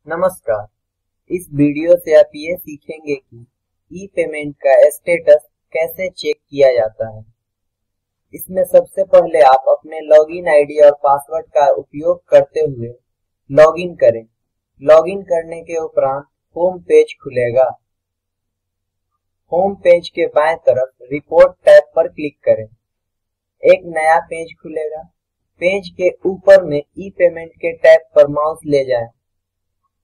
नमस्कार। इस वीडियो से आप ये सीखेंगे कि ई पेमेंट का स्टेटस कैसे चेक किया जाता है। इसमें सबसे पहले आप अपने लॉगिन आईडी और पासवर्ड का उपयोग करते हुए लॉगिन करें। लॉगिन करने के उपरांत होम पेज खुलेगा। होम पेज के बाएं तरफ रिपोर्ट टैब पर क्लिक करें। एक नया पेज खुलेगा। पेज के ऊपर में ई पेमेंट के टैब पर माउस ले जाएं।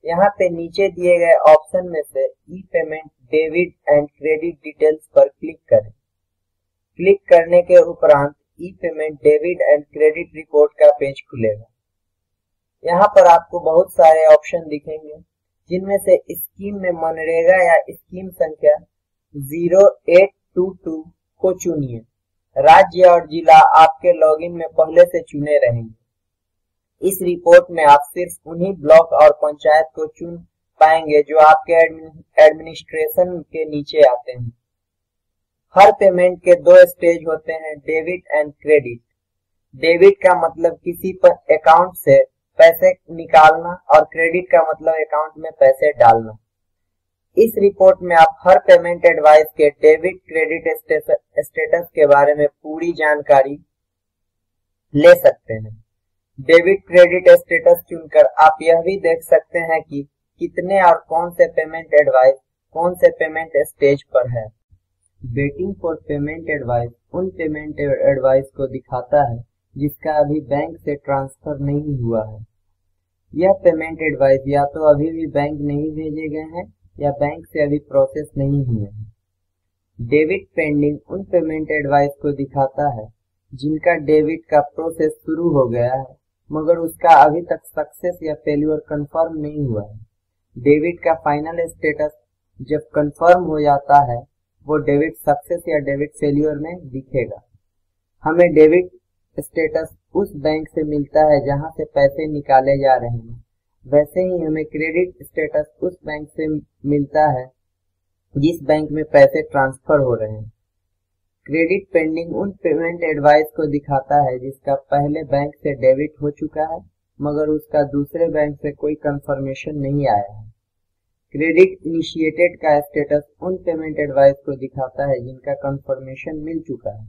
यहाँ पे नीचे दिए गए ऑप्शन में से e payment debit and credit details पर क्लिक करें। क्लिक करने के उपरांत e payment debit and credit report का पेज खुलेगा। यहाँ पर आपको बहुत सारे ऑप्शन दिखेंगे, जिनमें से स्कीम में मनरेगा या स्कीम संख्या 0822 को चुनिए। राज्य और जिला आपके लॉगिन में पहले से चुने रहेंगे। इस रिपोर्ट में आप सिर्फ उन्हीं ब्लॉक और पंचायत को चुन पाएंगे जो आपके एडमिनिस्ट्रेशन के नीचे आते हैं। हर पेमेंट के दो स्टेज होते हैं, डेबिट एंड क्रेडिट। डेबिट का मतलब किसी पर अकाउंट से पैसे निकालना और क्रेडिट का मतलब अकाउंट में पैसे डालना। इस रिपोर्ट में आप हर पेमेंट एडवाइस के डेबिट क्रेडिट स्टेटस के बारे में पूरी जानकारी ले सकते हैं। डेबिट क्रेडिट स्टेटस चुनकर आप यह भी देख सकते हैं कि कितने और कौन से पेमेंट एडवाइस कौन से पेमेंट स्टेज पर है। वेटिंग फॉर पेमेंट एडवाइस उन पेमेंट एडवाइस को दिखाता है जिसका अभी बैंक से ट्रांसफर नहीं हुआ है। यह पेमेंट एडवाइस या तो अभी भी बैंक नहीं भेजे गए हैं या बैंक से अभी प्रोसेस नहीं हुए हैं। डेबिट पेंडिंग उन पेमेंट एडवाइस को दिखाता है जिनका डेबिट का प्रोसेस शुरू हो गया है मगर उसका अभी तक सक्सेस या फेल्यूर कंफर्म नहीं हुआ है। डेबिट का फाइनल स्टेटस जब कंफर्म हो जाता है वो डेबिट सक्सेस या डेबिट फेल्यूर में दिखेगा। हमें डेबिट स्टेटस उस बैंक से मिलता है जहां से पैसे निकाले जा रहे हैं, वैसे ही हमें क्रेडिट स्टेटस उस बैंक से मिलता है जिस बैंक में पैसे ट्रांसफर हो रहे हैं। क्रेडिट पेंडिंग उन पेमेंट एडवाइस को दिखाता है जिसका पहले बैंक से डेबिट हो चुका है मगर उसका दूसरे बैंक से कोई कंफर्मेशन नहीं आया है। क्रेडिट इनिशिएटेड का स्टेटस उन पेमेंट एडवाइस को दिखाता है जिनका कंफर्मेशन मिल चुका है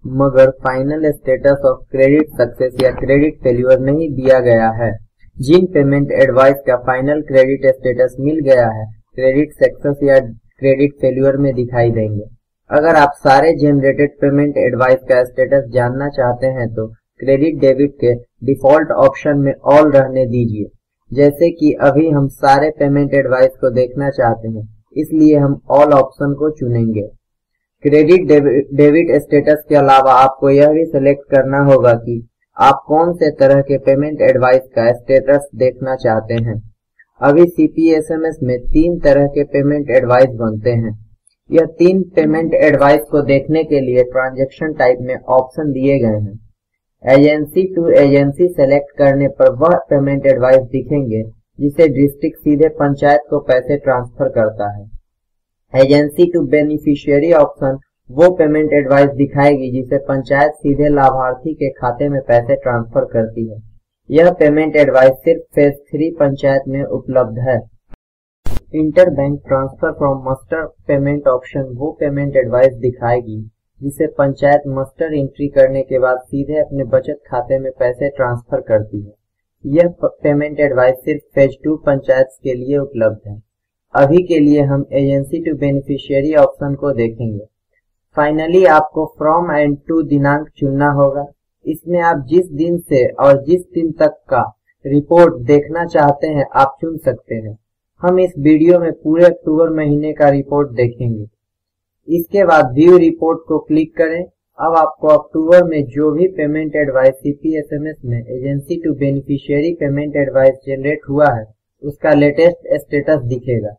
मगर final status of credit success या क्रेडिट फेल्यूर नहीं दिया गया है। जिन पेमेंट एडवाइस का फाइनल क्रेडिट स्टेटस मिल गया है, क्रेडिट सक्सेस या क्रेडिट फेल्यूर में दिखाई देंगे। अगर आप सारे जनरेटेड पेमेंट एडवाइस का स्टेटस जानना चाहते हैं तो क्रेडिट डेबिट के डिफॉल्ट ऑप्शन में ऑल रहने दीजिए। जैसे कि अभी हम सारे पेमेंट एडवाइस को देखना चाहते हैं, इसलिए हम ऑल ऑप्शन को चुनेंगे। क्रेडिट डेबिट स्टेटस के अलावा आपको यह भी सिलेक्ट करना होगा कि आप कौन से तरह के पेमेंट एडवाइस का स्टेटस देखना चाहते हैं। अभी CPSMS में 3 तरह के पेमेंट एडवाइस बनते हैं। यह 3 पेमेंट एडवाइस को देखने के लिए ट्रांजैक्शन टाइप में ऑप्शन दिए गए हैं। एजेंसी टू एजेंसी सेलेक्ट करने पर वह पेमेंट एडवाइस दिखेंगे जिसे डिस्ट्रिक्ट सीधे पंचायत को पैसे ट्रांसफर करता है। एजेंसी टू बेनिफिशियरी ऑप्शन वो पेमेंट एडवाइस दिखाएगी जिसे पंचायत सीधे लाभार्थी के खाते में पैसे ट्रांसफर करती है। यह पेमेंट एडवाइस सिर्फ फेज 3 पंचायत में उपलब्ध है। Inter bank transfer from muster payment option वो पेमेंट एडवाइस दिखाएगी जिसे पंचायत मस्टर एंट्री करने के बाद सीधे अपने बचत खाते में पैसे ट्रांसफर करती है। यह पेमेंट एडवाइस सिर्फ फेज 2 पंचायत के लिए उपलब्ध है। अभी के लिए हम एजेंसी टू बेनिफिशियरी ऑप्शन को देखेंगे। फाइनली आपको फ्रॉम एंड टू दिनांक चुनना होगा। इसमें आप जिस दिन से और जिस दिन तक का रिपोर्ट देखना चाहते हैं आप चुन सकते हैं। हम इस वीडियो में पूरे अक्टूबर महीने का रिपोर्ट देखेंगे। इसके बाद व्यू रिपोर्ट को क्लिक करें। अब आपको अक्टूबर में जो भी पेमेंट एडवाइस CPSMS में agency to beneficiary payment advice generate हुआ है उसका लेटेस्ट स्टेटस दिखेगा।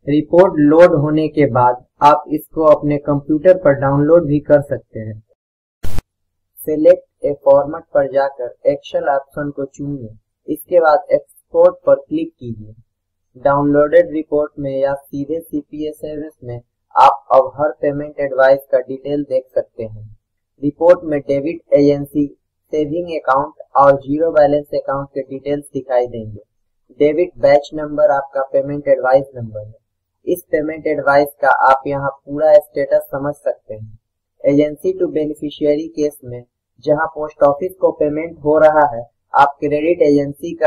रिपोर्ट लोड होने के बाद आप इसको अपने कंप्यूटर पर डाउनलोड भी कर सकते हैं। सिलेक्ट ए फॉर्मेट पर जाकर एक्सेल ऑप्शन को चुनिए। इसके बाद एक्सपोर्ट पर क्लिक कीजिए। डाउनलोडेड रिपोर्ट में या सीधे CPSMS में आप अब हर पेमेंट एडवाइस का डिटेल देख सकते हैं। रिपोर्ट में डेबिट एजेंसी, सेविंग अकाउंट और जीरो बैलेंस अकाउंट के डिटेल्स दिखाई देंगे। डेबिट बैच नंबर आपका पेमेंट एडवाइस नंबर है। इस पेमेंट एडवाइस का आप यहाँ पूरा स्टेटस समझ सकते हैं। एजेंसी टू बेनिफिशियरी केस में जहाँ पोस्ट ऑफिस को पेमेंट हो रहा है, आप क्रेडिट एजेंसी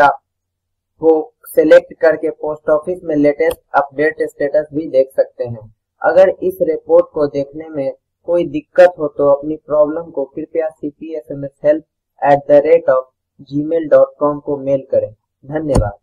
को सेलेक्ट करके पोस्ट ऑफिस में लेटेस्ट अपडेट स्टेटस भी देख सकते हैं। अगर इस रिपोर्ट को देखने में कोई दिक्कत हो तो अपनी प्रॉब्लम को कृपया cpsmshelp@gmail.com को मेल करें। धन्यवाद।